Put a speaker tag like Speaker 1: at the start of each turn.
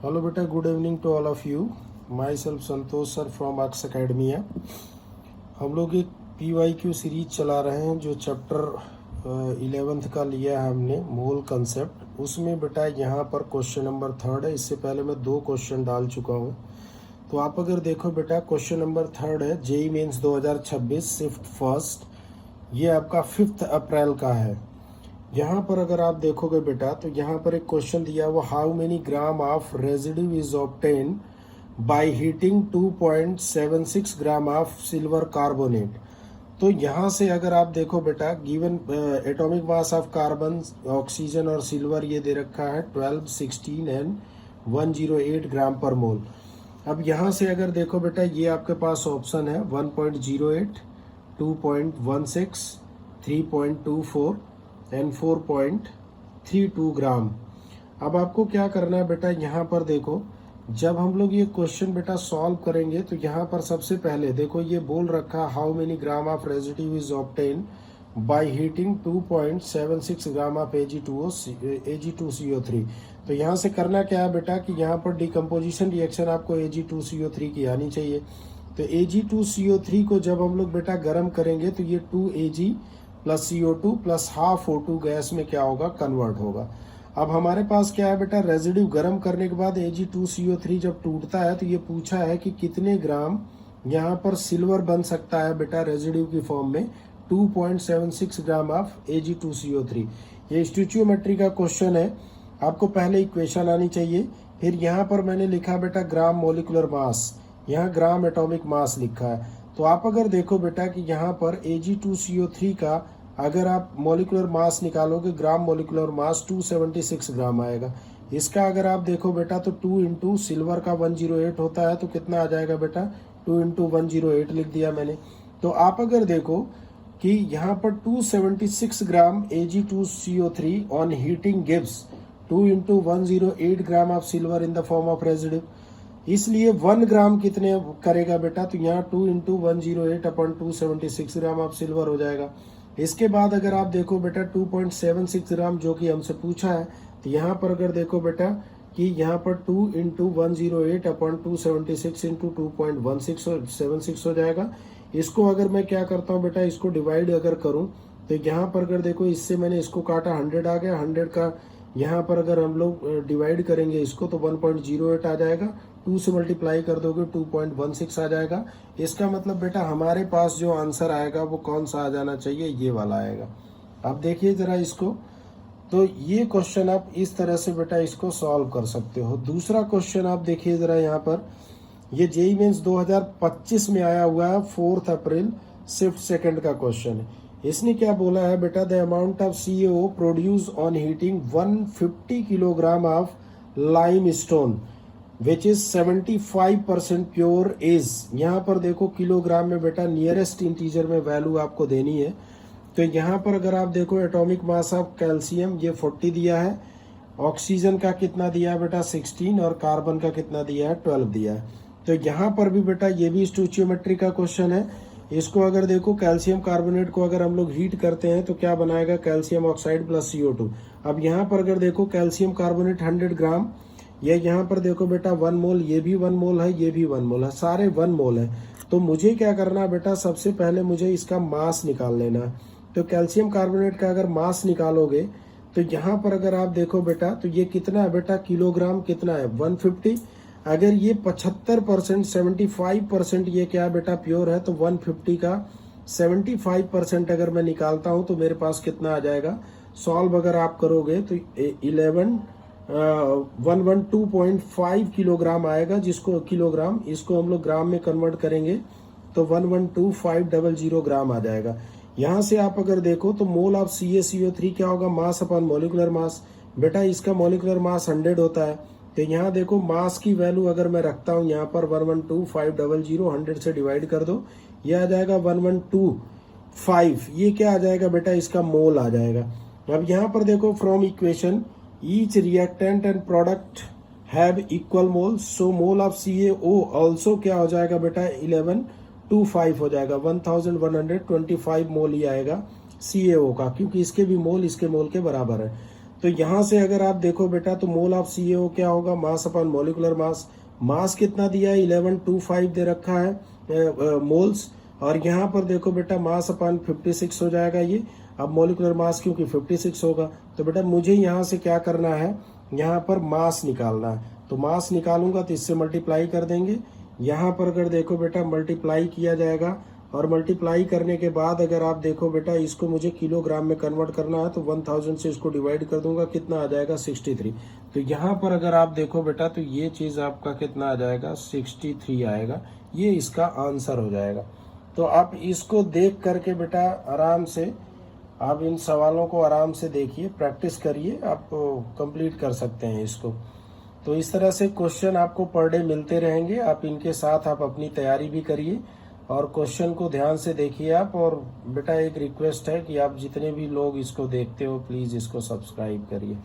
Speaker 1: Hello बेटा, good evening to all of you. Myself Santosh sir from Arcs Academia. हम लोग एक PYQ series चला रहे हैं जो चैप्टर 11th का लिया है हमने, मोल कंसेप्ट। उसमें बेटा यहाँ पर क्वेश्चन नंबर 3 है। इससे पहले मैं 2 क्वेश्चन डाल चुका हूँ। तो आप अगर देखो बेटा, क्वेश्चन नंबर 3 है जेईई मेंस 2026 शिफ्ट फर्स्ट। ये आपका 5 अप्रैल का है। यहाँ पर अगर आप देखोगे बेटा, तो यहाँ पर एक क्वेश्चन दिया हुआ, how many gram of residue is obtain by heating 2.76 gram of silver carbonate. तो यहाँ से अगर आप देखो बेटा, given atomic mass of carbon, oxygen और सिल्वर ये दे रखा है 12, 16 एंड 108 ग्राम पर मोल। अब यहाँ से अगर देखो बेटा, ये आपके पास ऑप्शन है 1.08, 2.16, 3.24 एंड 4.32 ग्राम। अब आपको क्या करना है बेटा, यहाँ पर देखो, जब हम लोग ये क्वेश्चन बेटा सॉल्व करेंगे तो यहाँ पर सबसे पहले देखो ये बोल रखा, how many gram of residue is obtain by heating 2.76 gram of Ag2CO3। तो यहाँ से करना क्या है बेटा कि यहाँ पर डिकम्पोजिशन रिएक्शन आपको Ag2CO3 की आनी चाहिए। तो Ag2CO3 को जब हम लोग बेटा गर्म करेंगे तो ये 2Ag plus CO2 plus half O2 gas में क्या होगा, कन्वर्ट होगा। अब हमारे पास क्या है बेटा, रेजिड्यू गर्म करने के बाद Ag2CO3 जब टूटता है तो ये पूछा है कि कितने ग्राम यहाँ पर सिल्वर बन सकता है बेटा रेजिड्यू की फॉर्म में, 2.76 ग्राम ऑफ Ag2CO3। ये स्टोइचियोमेट्री का क्वेश्चन है। आपको पहले इक्वेशन आनी चाहिए, फिर यहाँ पर मैंने लिखा बेटा ग्राम मोलिकुलर मास, यहाँ ग्राम एटॉमिक मास लिखा है। तो आप अगर देखो बेटा कि यहाँ पर Ag2CO3 का अगर आप मोलिकुलर मास निकालोगे, ग्राम मोलिकुलर मास 276 ग्राम आएगा। इसका अगर आप देखो बेटा तो 2 इंटू सिल्वर का 108 होता है, तो कितना आ जाएगा बेटा, 2 इंटू 108 लिख दिया मैंने। तो आप अगर देखो कि यहाँ पर 276 ग्राम Ag2CO3 on heating gives 2 into 108 gram of silver in the form of residue. इसलिए 1 ग्राम कितने करेगा बेटा, तो यहाँ 2 into 108 upon 276 gram of silver हो जाएगा। इसके बाद अगर आप देखो बेटा 2.76 ग्राम जो कि हमसे पूछा है, तो यहाँ पर अगर देखो बेटा कि यहाँ पर 2 इंटू 108 अपॉन 276 इंटू 2.1676 हो जाएगा। इसको अगर मैं क्या करता हूँ बेटा, इसको डिवाइड अगर करूँ तो यहाँ पर अगर देखो, इससे मैंने इसको काटा, 100 आ गया। 100 का यहाँ पर अगर हम लोग डिवाइड करेंगे इसको तो 1.08 आ जाएगा। 2 से मल्टीप्लाई कर दोगे 2.16 आ जाएगा। इसका मतलब बेटा हमारे पास जो आंसर आएगा वो कौन सा आ जाना चाहिए, ये वाला आएगा। अब देखिए जरा इसको, तो ये क्वेश्चन आप इस तरह से बेटा इसको सॉल्व कर सकते हो। दूसरा क्वेश्चन आप देखिए जरा, यहाँ पर ये जेईई मेंस 2025 में आया हुआ है, 4 अप्रैल शिफ्ट सेकंड का क्वेश्चन है। इसने क्या बोला है बेटा, the amount of CaO produce on heating 150 kilogram of lime stone which is 75% pure is. यहाँ पर देखो किलोग्राम में बेटा नियरेस्ट इंटीजर में वैल्यू आपको देनी है। तो यहाँ पर अगर आप देखो एटॉमिक मास ऑफ कैल्शियम ये 40 दिया है, ऑक्सीजन का कितना दिया है बेटा 16, और कार्बन का कितना दिया है 12 दिया है। तो यहाँ पर भी बेटा ये भी स्टोइचियोमेट्री का क्वेश्चन है। इसको अगर देखो, कैल्शियम कार्बोनेट को अगर हम लोग हीट करते हैं तो क्या बनाएगा, कैल्शियम ऑक्साइड प्लस CO2। अब यहाँ पर अगर देखो कैल्शियम कार्बोनेट 100 ग्राम, ये यहाँ पर देखो बेटा 1 मोल, ये भी 1 मोल है, ये भी 1 मोल है, सारे 1 मोल है। तो मुझे क्या करना है बेटा, सबसे पहले मुझे इसका मास निकाल लेना है। तो कैल्शियम कार्बोनेट का अगर मास निकालोगे तो यहाँ पर अगर आप देखो बेटा तो ये कितना है बेटा, किलोग्राम कितना है 150। अगर ये 75% 75% ये क्या बेटा प्योर है, तो 150 का 75% अगर मैं निकालता हूं तो मेरे पास कितना आ जाएगा, सॉल्व अगर आप करोगे तो 112.5 किलोग्राम आएगा, जिसको किलोग्राम, इसको हम लोग ग्राम में कन्वर्ट करेंगे तो 112,500 ग्राम आ जाएगा। यहाँ से आप अगर देखो तो मोल ऑफ CaCO3 क्या होगा, मास अपॉन मोलिकुलर मास। बेटा इसका मोलिकुलर मास 100 होता है। तो यहाँ देखो मास की वैल्यू अगर मैं रखता हूँ यहाँ पर 112,500, 100 से डिवाइड कर दो, ये आ जाएगा 1125। ये क्या आ जाएगा बेटा, इसका मोल आ जाएगा। अब यहाँ पर देखो from equation, each reactant and product have equal mole, so mole of CaO also क्या हो जाएगा बेटा 1125 हो जाएगा। 1125 मोल ही आएगा CaO का, क्योंकि इसके भी मोल इसके मोल के बराबर है। तो यहाँ से अगर आप देखो बेटा तो मोल ऑफ CaO क्या होगा, मास अपॉन मॉलिकुलर मास। मास कितना दिया है, 1125 दे रखा है मोल्स, और यहाँ पर देखो बेटा मास अपॉन 56 हो जाएगा ये। अब मॉलिकुलर मास क्योंकि 56 होगा, तो बेटा मुझे यहाँ से क्या करना है, यहाँ पर मास निकालना है। तो मास निकालूंगा तो इससे मल्टीप्लाई कर देंगे। यहाँ पर अगर देखो बेटा मल्टीप्लाई किया जाएगा, और मल्टीप्लाई करने के बाद अगर आप देखो बेटा इसको मुझे किलोग्राम में कन्वर्ट करना है, तो 1000 से इसको डिवाइड कर दूंगा, कितना आ जाएगा 63। तो यहाँ पर अगर आप देखो बेटा तो ये चीज आपका कितना आ जाएगा, 63 आएगा। ये इसका आंसर हो जाएगा। तो आप इसको देख करके बेटा आराम से आप इन सवालों को आराम से देखिए, प्रैक्टिस करिए, आप कंप्लीट कर सकते हैं इसको। तो इस तरह से क्वेश्चन आपको पर डे मिलते रहेंगे, आप इनके साथ आप अपनी तैयारी भी करिए और क्वेश्चन को ध्यान से देखिए आप। और बेटा एक रिक्वेस्ट है कि आप जितने भी लोग इसको देखते हो प्लीज़ इसको सब्सक्राइब करिए।